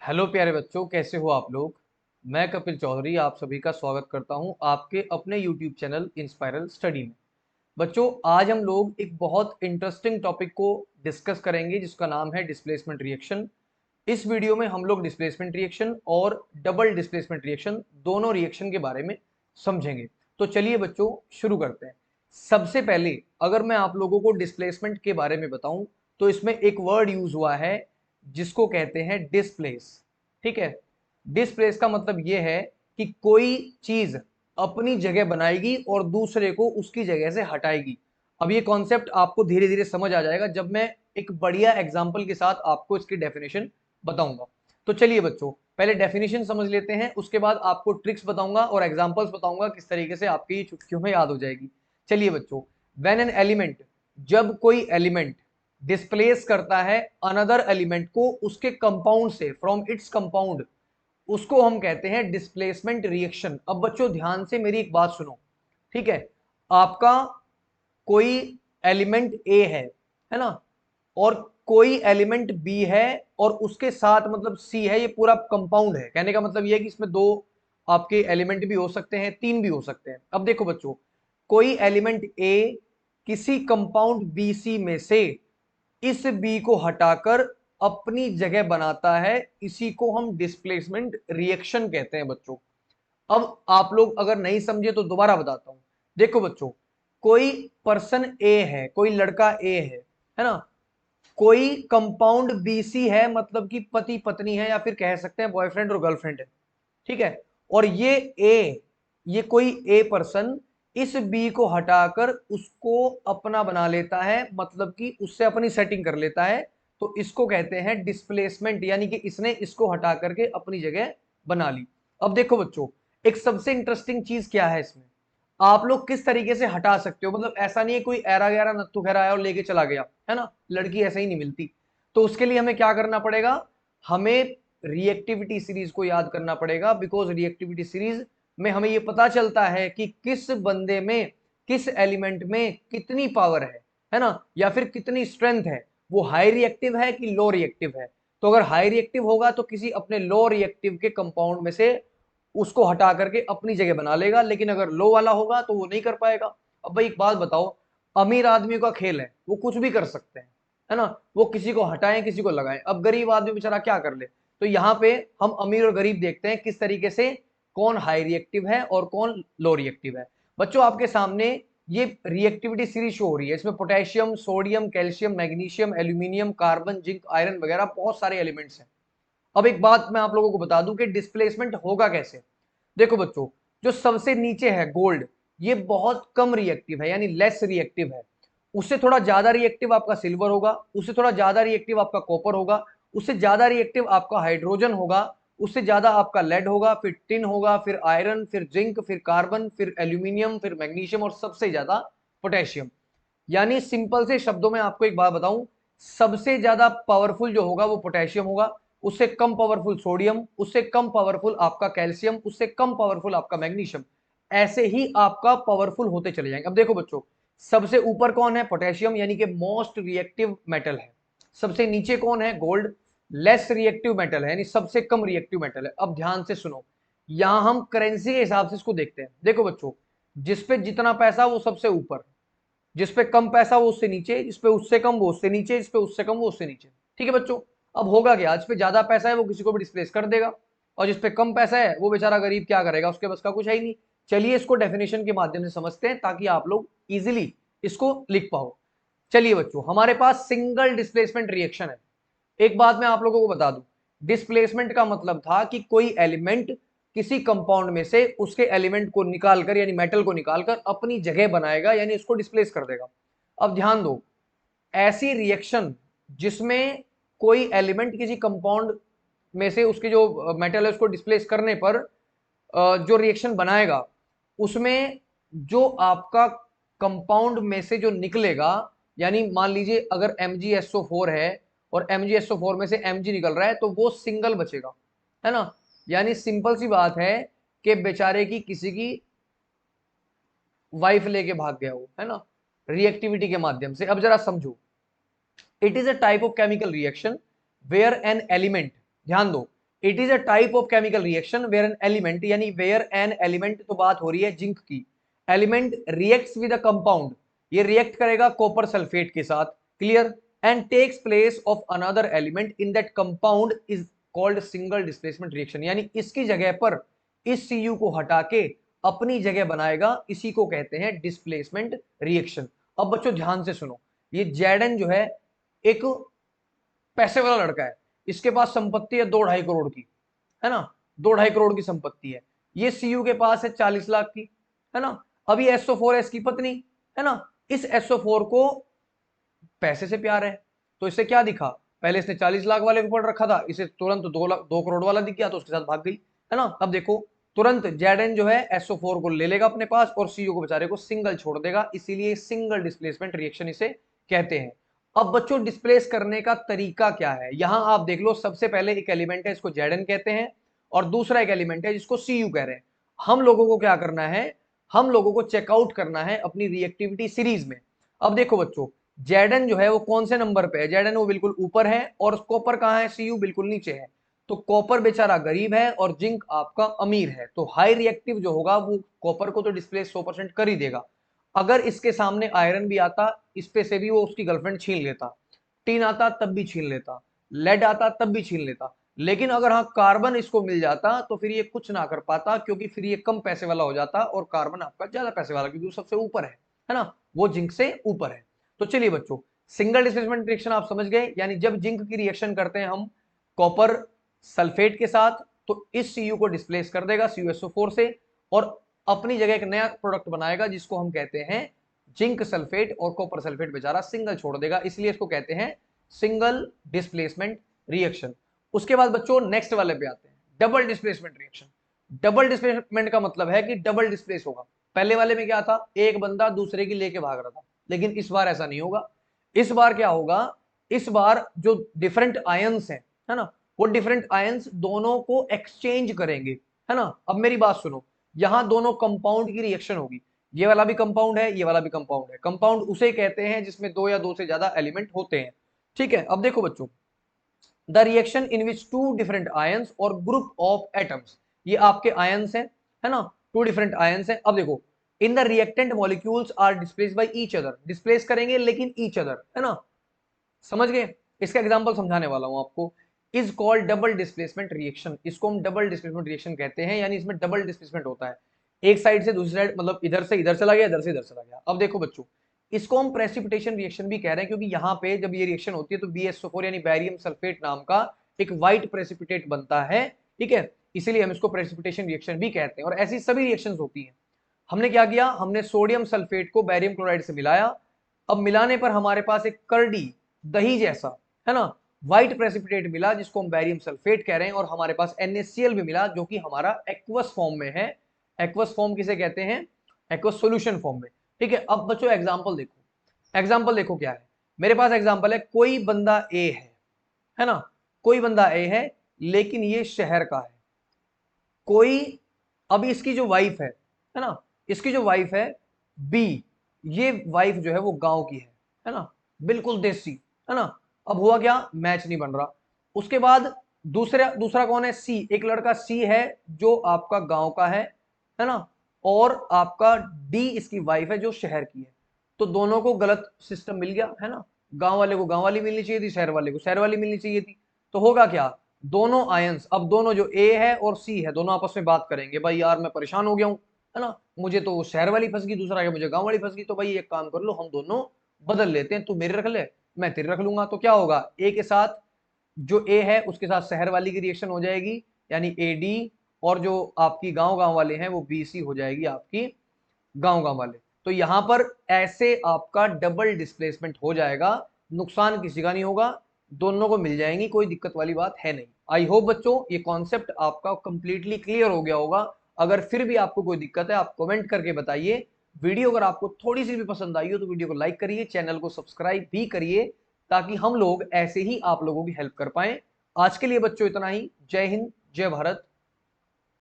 Hello प्यारे बच्चों, कैसे हो आप लोग। मैं कपिल चौधरी आप सभी का स्वागत करता हूं आपके अपने यूट्यूब चैनल इंस्पायरल स्टडी में। बच्चों, आज हम लोग एक बहुत इंटरेस्टिंग टॉपिक को डिस्कस करेंगे जिसका नाम है डिस्प्लेसमेंट रिएक्शन। इस वीडियो में हम लोग डिस्प्लेसमेंट रिएक्शन और डबल डिस्प्लेसमेंट रिएक्शन दोनों रिएक्शन के बारे में समझेंगे। तो चलिए बच्चों, शुरू करते हैं। सबसे पहले अगर मैं आप लोगों को डिस्प्लेसमेंट के बारे में बताऊं तो इसमें एक वर्ड यूज हुआ है जिसको कहते हैं डिस्प्लेस। ठीक है, डिस्प्लेस का मतलब यह है कि कोई चीज अपनी जगह बनाएगी और दूसरे को उसकी जगह से हटाएगी। अब ये कॉन्सेप्ट आपको धीरे धीरे समझ आ जाएगा जब मैं एक बढ़िया एग्जाम्पल के साथ आपको इसकी डेफिनेशन बताऊंगा। तो चलिए बच्चों, पहले डेफिनेशन समझ लेते हैं, उसके बाद आपको ट्रिक्स बताऊंगा और एग्जांपल्स बताऊंगा किस तरीके से आपकी चुटकियों में याद हो जाएगी। चलिए बच्चों, व्हेन एन एलिमेंट, जब कोई एलिमेंट डिस्प्लेस करता है अनदर एलिमेंट को उसके कंपाउंड से, फ्रॉम इट्स कंपाउंड, उसको हम कहते हैं डिस्प्लेसमेंट रिएक्शन। अब बच्चों ध्यान से मेरी एक बात सुनो, ठीक है। आपका कोई एलिमेंट ए है ना, और कोई एलिमेंट बी है और उसके साथ मतलब सी है, ये पूरा कंपाउंड है। कहने का मतलब ये है कि इसमें दो आपके एलिमेंट भी हो सकते हैं, तीन भी हो सकते हैं। अब देखो बच्चों, कोई एलिमेंट ए किसी कंपाउंड बी सी में से इस बी को हटाकर अपनी जगह बनाता है, इसी को हम डिस्प्लेसमेंट रिएक्शन कहते हैं बच्चों। अब आप लोग अगर नहीं समझे तो दोबारा बताता हूं। देखो बच्चों, कोई पर्सन ए है, कोई लड़का ए है ना, कोई कंपाउंड बीसी है, मतलब कि पति पत्नी है या फिर कह सकते हैं बॉयफ्रेंड और गर्लफ्रेंड है। ठीक है, और ये कोई ए पर्सन इस बी को हटाकर उसको अपना बना लेता है, मतलब कि उससे अपनी सेटिंग कर लेता है। तो इसको कहते हैं डिस्प्लेसमेंट, यानी कि इसने इसको हटा करके अपनी जगह बना ली। अब देखो बच्चों, एक सबसे इंटरेस्टिंग चीज क्या है इसमें, आप लोग किस तरीके से हटा सकते हो। मतलब ऐसा नहीं है कोई ऐरा गैरा नत्थु खैरा आया और लेके चला गया, है ना, लड़की ऐसे ही नहीं मिलती। तो उसके लिए हमें क्या करना पड़ेगा, हमें रिएक्टिविटी सीरीज को याद करना पड़ेगा। बिकॉज रिएक्टिविटी सीरीज में हमें यह पता चलता है कि किस बंदे में, किस एलिमेंट में कितनी पावर है ना, या फिर कितनी स्ट्रेंथ है, वो हाई रिएक्टिव है कि लो रिएक्टिव है। तो अगर हाई रिएक्टिव होगा तो किसी अपने लो रिएक्टिव के कंपाउंड में से उसको हटा करके अपनी जगह बना लेगा, लेकिन अगर लो वाला होगा तो वो नहीं कर पाएगा। अब भाई एक बात बताओ, अमीर आदमी का खेल है, वो कुछ भी कर सकते हैं, है ना, वो किसी को हटाएं किसी को लगाएं। अब गरीब आदमी बेचारा क्या कर ले। तो यहाँ पे हम अमीर और गरीब देखते हैं किस तरीके से कौन हाई रिएक्टिव है और कौन लो रिएक्टिव है। बच्चों आपके सामने ये रिएक्टिविटी सीरीज शो हो रही है, इसमें potassium, sodium, calcium, magnesium, aluminium, carbon, zinc, iron वगैरह बहुत सारे एलिमेंट्स हैं। अब एक बात मैं आप लोगों को बता दूं कि डिस्प्लेसमेंट होगा कैसे। देखो बच्चों, जो सबसे नीचे है गोल्ड, ये बहुत कम रिएक्टिव है, यानी लेस रिएक्टिव है। उससे थोड़ा ज्यादा रिएक्टिव आपका सिल्वर होगा, उससे थोड़ा ज्यादा रिएक्टिव आपका कॉपर होगा, उससे ज्यादा रिएक्टिव आपका हाइड्रोजन होगा, उससे ज्यादा आपका लेड होगा, फिर टिन होगा, फिर आयरन, फिर जिंक, फिर कार्बन, फिर एल्यूमिनियम, फिर मैग्नीशियम और सबसे ज्यादा पोटेशियम। यानी सिंपल से शब्दों में आपको एक बात बताऊं, सबसे ज्यादा पावरफुल जो होगा वो पोटेशियम होगा, उससे कम पावरफुल सोडियम, उससे कम पावरफुल आपका कैल्शियम, उससे कम पावरफुल आपका मैग्नीशियम। ऐसे ही आपका पावरफुल होते चले जाएंगे। अब देखो बच्चों, सबसे ऊपर कौन है, पोटेशियम, यानी कि मोस्ट रिएक्टिव मेटल है। सबसे नीचे कौन है, गोल्ड, लेस रिएक्टिव मेटल है, यानी सबसे कम रिएक्टिव मेटल है। अब ध्यान से सुनो, यहां हम करेंसी के हिसाब से इसको देखते हैं। देखो बच्चों, जिसपे जितना पैसा वो सबसे ऊपर, जिसपे कम पैसा वो उससे नीचे, जिसपे उससे कम वो उससे नीचे, जिसपे उससे कम वो उससे नीचे। ठीक है बच्चों, अब होगा क्या, जिसपे ज्यादा पैसा है वो किसी को भी डिस्प्लेस कर देगा, और जिसपे कम पैसा है वो बेचारा गरीब क्या करेगा, उसके बस का कुछ है ही नहीं। चलिए इसको डेफिनेशन के माध्यम से समझते हैं ताकि आप लोग इजिली इसको लिख पाओ। चलिए बच्चों, हमारे पास सिंगल डिस्प्लेसमेंट रिएक्शन है। एक बात मैं आप लोगों को बता दूं, डिस्प्लेसमेंट का मतलब था कि कोई एलिमेंट किसी कंपाउंड में से उसके एलिमेंट को निकालकर, यानी मेटल को निकालकर अपनी जगह बनाएगा, यानी उसको डिस्प्लेस कर देगा। अब ध्यान दो, ऐसी रिएक्शन जिसमें कोई एलिमेंट किसी कंपाउंड में से उसके जो मेटल है उसको डिस्प्लेस करने पर जो रिएक्शन बनाएगा, उसमें जो आपका कंपाउंड में से जो निकलेगा, यानी मान लीजिए अगर MgSO4 है और MgSO4 में से Mg निकल रहा है तो वो सिंगल बचेगा, है ना। यानी सिंपल सी बात है कि बेचारे की किसी की वाइफ लेके भाग गया वो, है ना, रिएक्टिविटी के माध्यम से। अब जरा समझो, it is a type of chemical reaction where an element, ध्यान दो, it is a type of chemical reaction where an element, यानी वेयर एन एलिमेंट, तो बात हो रही है जिंक की, element reacts with a compound, ये रिएक्ट करेगा कॉपर सल्फेट के साथ, clear, and takes place of another element in that compound is called single displacement reaction, यानी इसकी जगह पर इस Cu को हटा के अपनी जगह बनाएगा, इसी को कहते हैं डिस्प्लेसमेंट रिएक्शन। अब बच्चों ध्यान से सुनो, ये Zn जो है एक पैसे वाला लड़का है, इसके पास संपत्ति है 2-2.5 करोड़ की, है ना, 2-2.5 करोड़ की संपत्ति है। ये Cu के पास है 40 लाख की, है ना। अभी SO4 है इसकी पत्नी, है ना। इस SO4 को पैसे से प्यार है, तो इससे क्या दिखा, पहले इसने 40 लाख वाले को पढ़ रखा था, इसे तुरंत 2 करोड़ वाला दिख गया तो उसके साथ भाग गई, है ना। अब देखो तुरंत Zn जो है SO4 को ले लेगा अपने पास और Cu को बेचारे को सिंगल छोड़ देगा, इसीलिए सिंगल डिस्प्लेसमेंट रिएक्शन इसे कहते हैं। अब बच्चों डिस्प्लेस करने का तरीका क्या है, यहां आप देख लो, सबसे पहले एक एलिमेंट है इसको Zn कहते हैं और दूसरा एक एलिमेंट है जिसको Cu कह रहे हैं। हम लोगों को क्या करना है, हम लोगों को चेकआउट करना है अपनी रिएक्टिविटी सीरीज में। अब देखो बच्चों Zn जो है वो कौन से नंबर पे है, Zn वो बिल्कुल ऊपर है और कॉपर कहां है, Cu बिल्कुल नीचे है। तो कॉपर बेचारा गरीब है और जिंक आपका अमीर है, तो हाई रिएक्टिव जो होगा वो कॉपर को तो डिस्प्लेस 100% कर ही देगा। अगर इसके सामने आयरन भी आता, इस पे से भी वो उसकी गर्लफ्रेंड छीन लेता, टीन आता तब भी छीन लेता, लेड आता तब भी छीन लेता, लेकिन अगर हाँ कार्बन इसको मिल जाता तो फिर ये कुछ ना कर पाता, क्योंकि फिर ये कम पैसे वाला हो जाता और कार्बन आपका ज्यादा पैसे वाला, क्योंकि वो सबसे ऊपर है ना, वो जिंक से ऊपर है। तो चलिए बच्चों, सिंगल डिस्प्लेसमेंट रिएक्शन आप समझ गए, यानी जब जिंक की रिएक्शन करते हैं हम कॉपर सल्फेट के साथ, तो इस Cu को डिस्प्लेस कर देगा CuSO4 से और अपनी जगह एक नया प्रोडक्ट बनाएगा जिसको हम कहते हैं जिंक सल्फेट, और कॉपर सल्फेट बेचारा सिंगल छोड़ देगा, इसलिए इसको कहते हैं सिंगल डिस्प्लेसमेंट रिएक्शन। उसके बाद बच्चों नेक्स्ट वाले पे आते हैं, double displacement reaction. Double displacement का मतलब है कि डबल डिस्प्लेस होगा। पहले वाले में क्या था, एक बंदा दूसरे की लेके भाग रहा था, लेकिन इस बार ऐसा नहीं होगा। इस बार क्या होगा, इस बार जो डिफरेंट आयंस हैं, है ना, वो डिफरेंट आयंस दोनों को एक्सचेंज करेंगे, है ना। अब मेरी बात सुनो, यहां दोनों कंपाउंड की रिएक्शन होगी, ये वाला भी कंपाउंड है, ये वाला भी कंपाउंड है। कंपाउंड उसे कहते हैं जिसमें 2 या 2 से ज्यादा एलिमेंट होते हैं, ठीक है। अब देखो बच्चों, the reaction in which 2 different ions और ग्रुप ऑफ एटम्स, ये आपके आयंस हैं, है ना, 2 डिफरेंट आयंस हैं। अब देखो, in the reactant molecules are displace by each other, displace करेंगे लेकिन ईच अदर, है ना, समझ गए। इसका एग्जांपल समझाने वाला हूं आपको, is called double displacement reaction, इसको हम डबल डिस्प्लेसमेंट रिएक्शन कहते हैं, यानी इसमें डबल डिस्प्लेसमेंट होता है, एक साइड से दूसरी साइड, मतलब इधर से इधर चला गया, इधर से इधर चला गया। अब देखो बच्चों, इसको हम प्रेसिपिटेशन रिएक्शन भी कह रहे हैं, क्योंकि यहाँ पे जब ये रिएक्शन होती है तो BSO4 यानी बैरियम सल्फेट नाम का एक व्हाइट प्रेसिपिटेट बनता है, ठीक है, इसीलिए हम इसको प्रेसिपिटेशन रिएक्शन भी कहते हैं। और ऐसी सभी रिएक्शंस होती हैं। हमने क्या किया, हमने सोडियम सल्फेट को बैरियम क्लोराइड से मिलाया, अब मिलाने पर हमारे पास एक कर्डी दही जैसा, है ना, व्हाइट प्रेसिपिटेट मिला जिसको हम बैरियम सल्फेट कह रहे हैं, और हमारे पास NaCl भी मिला जो कि हमारा एक्वस फॉर्म में है। एक्वस फॉर्म किसे कहते हैं, एक्वस सॉल्यूशन फॉर्म में, ठीक है। अब बच्चों एग्जांपल देखो, एग्जांपल देखो क्या है, मेरे पास एग्जांपल है, कोई बंदा ए है ना, कोई बंदा ए है लेकिन ये शहर का है, कोई, अभी इसकी जो वाइफ है ना, इसकी जो वाइफ है बी, ये वाइफ जो है वो गांव की है ना, बिल्कुल देसी, है ना। अब हुआ क्या, मैच नहीं बन रहा। उसके बाद दूसरा दूसरा कौन है, सी, एक लड़का सी है जो आपका गांव का है ना, और आपका डी इसकी वाइफ है जो शहर की है। तो दोनों को गलत सिस्टम मिल गया, है ना, गांव वाले को गांव वाली मिलनी चाहिए थी, शहर वाले को शहर वाली मिलनी चाहिए थी। तो होगा क्या, दोनों आयंस, अब दोनों जो ए है और सी है, दोनों आपस में बात करेंगे, भाई यार मैं परेशान हो गया हूं, है ना, मुझे तो शहर वाली फंस गई, दूसरा है मुझे गांव वाली फंस गई, तो भाई एक काम कर लो, हम दोनों बदल लेते हैं, तू मेरे रख ले, मैं तेरे रख लूंगा। तो क्या होगा, ए के साथ जो ए है उसके साथ शहर वाली की रिएक्शन हो जाएगी, यानी AD, और जो आपकी गांव गांव वाले हैं वो BC हो जाएगी आपकी गांव गांव वाले। तो यहां पर ऐसे आपका डबल डिस्प्लेसमेंट हो जाएगा, नुकसान किसी का नहीं होगा, दोनों को मिल जाएंगी, कोई दिक्कत वाली बात है नहीं। आई होप बच्चों ये कॉन्सेप्ट आपका कंप्लीटली क्लियर हो गया होगा। अगर फिर भी आपको कोई दिक्कत है आप कमेंट करके बताइए। वीडियो अगर आपको थोड़ी सी भी पसंद आई हो तो वीडियो को लाइक करिए, चैनल को सब्सक्राइब भी करिए, ताकि हम लोग ऐसे ही आप लोगों की हेल्प कर पाए। आज के लिए बच्चों इतना ही। जय हिंद, जय भारत,